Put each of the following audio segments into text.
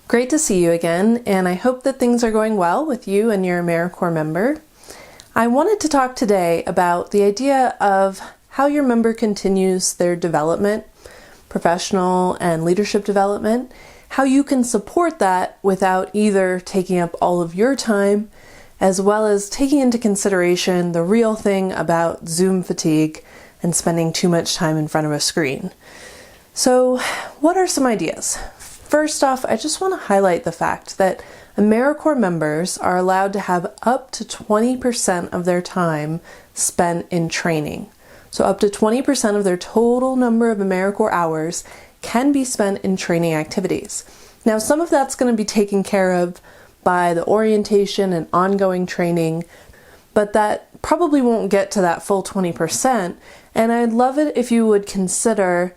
Great to see you again, and I hope that things are going well with you and your AmeriCorps member. I wanted to talk today about the idea of how your member continues their development, professional and leadership development, how you can support that without either taking up all of your time, as well as taking into consideration the real thing about Zoom fatigue and spending too much time in front of a screen. So, what are some ideas? First off, I just want to highlight the fact that AmeriCorps members are allowed to have up to 20% of their time spent in training. So up to 20% of their total number of AmeriCorps hours can be spent in training activities. Now, some of that's going to be taken care of by the orientation and ongoing training, but that probably won't get to that full 20%. And I'd love it if you would consider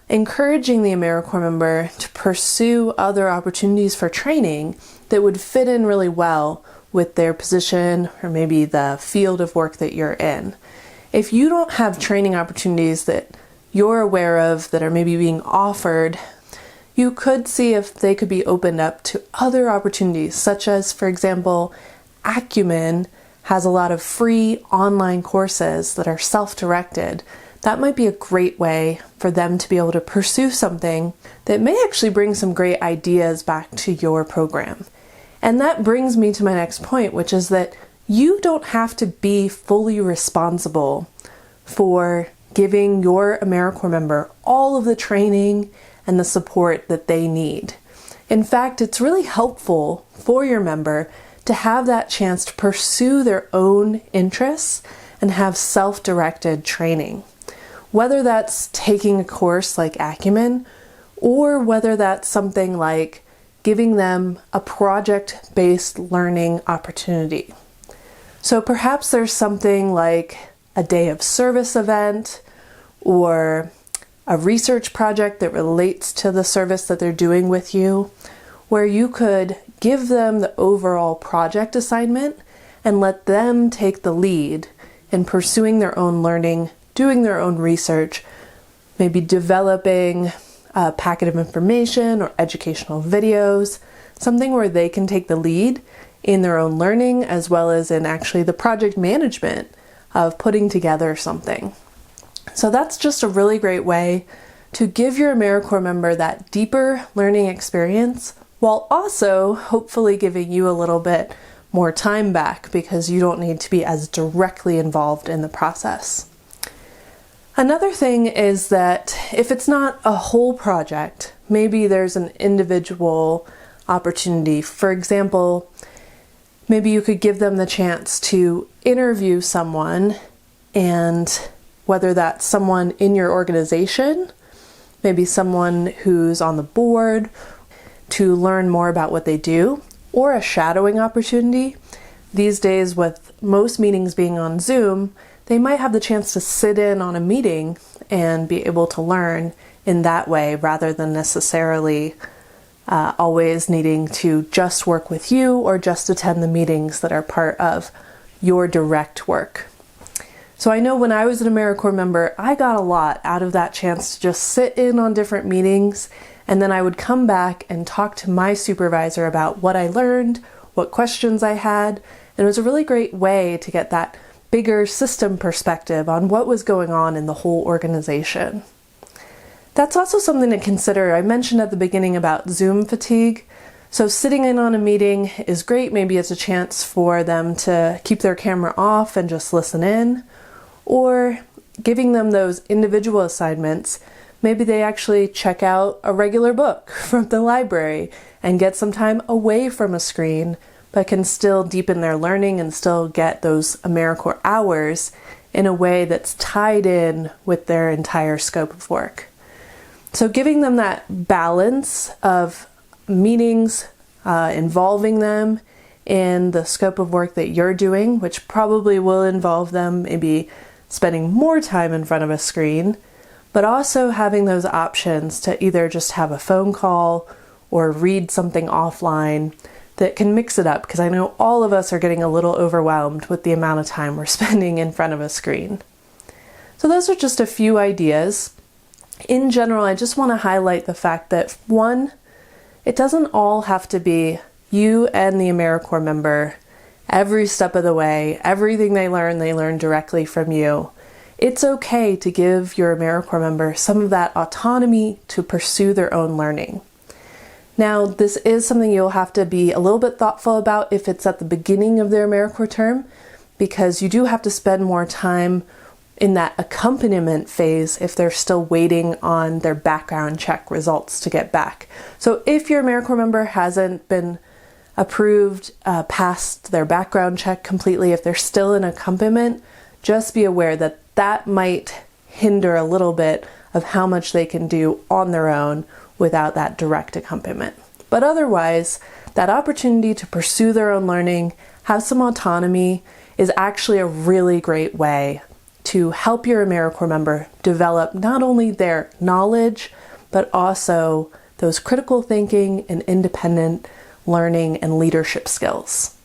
encouraging the AmeriCorps member to pursue other opportunities for training that would fit in really well with their position or maybe the field of work that you're in. If you don't have training opportunities that you're aware of that are maybe being offered, you could see if they could be opened up to other opportunities, such as, for example, Acumen has a lot of free online courses that are self-directed. That might be a great way for them to be able to pursue something that may actually bring some great ideas back to your program. And that brings me to my next point, which is that you don't have to be fully responsible for giving your AmeriCorps member all of the training and the support that they need. In fact, it's really helpful for your member to have that chance to pursue their own interests and have self-directed training. Whether that's taking a course like Acumen, or whether that's something like giving them a project-based learning opportunity. So perhaps there's something like a day of service event, or a research project that relates to the service that they're doing with you, where you could give them the overall project assignment and let them take the lead in pursuing their own learning, doing their own research, maybe developing a packet of information or educational videos, something where they can take the lead in their own learning as well as in actually the project management of putting together something. So that's just a really great way to give your AmeriCorps member that deeper learning experience while also hopefully giving you a little bit more time back because you don't need to be as directly involved in the process. Another thing is that if it's not a whole project, maybe there's an individual opportunity. For example, maybe you could give them the chance to interview someone, and whether that's someone in your organization, maybe someone who's on the board, to learn more about what they do, or a shadowing opportunity. These days, with most meetings being on Zoom, they might have the chance to sit in on a meeting and be able to learn in that way rather than necessarily always needing to just work with you or just attend the meetings that are part of your direct work. So I know when I was an AmeriCorps member, I got a lot out of that chance to just sit in on different meetings, and then I would come back and talk to my supervisor about what I learned, what questions I had, and it was a really great way to get that bigger system perspective on what was going on in the whole organization. That's also something to consider. I mentioned at the beginning about Zoom fatigue. So sitting in on a meeting is great. Maybe it's a chance for them to keep their camera off and just listen in, or giving them those individual assignments. Maybe they actually check out a regular book from the library and get some time away from a screen, but can still deepen their learning and still get those AmeriCorps hours in a way that's tied in with their entire scope of work. So giving them that balance of meetings, involving them in the scope of work that you're doing, which probably will involve them maybe spending more time in front of a screen, but also having those options to either just have a phone call or read something offline that can mix it up, because I know all of us are getting a little overwhelmed with the amount of time we're spending in front of a screen. So those are just a few ideas. In general, I just want to highlight the fact that one, it doesn't all have to be you and the AmeriCorps member every step of the way. Everything they learn directly from you. It's okay to give your AmeriCorps member some of that autonomy to pursue their own learning. Now, this is something you'll have to be a little bit thoughtful about if it's at the beginning of their AmeriCorps term, because you do have to spend more time in that accompaniment phase if they're still waiting on their background check results to get back. So if your AmeriCorps member hasn't been approved past their background check completely, if they're still in accompaniment, just be aware that that might hinder a little bit of how much they can do on their own without that direct accompaniment. But otherwise, that opportunity to pursue their own learning, have some autonomy, is actually a really great way to help your AmeriCorps member develop not only their knowledge, but also those critical thinking and independent learning and leadership skills.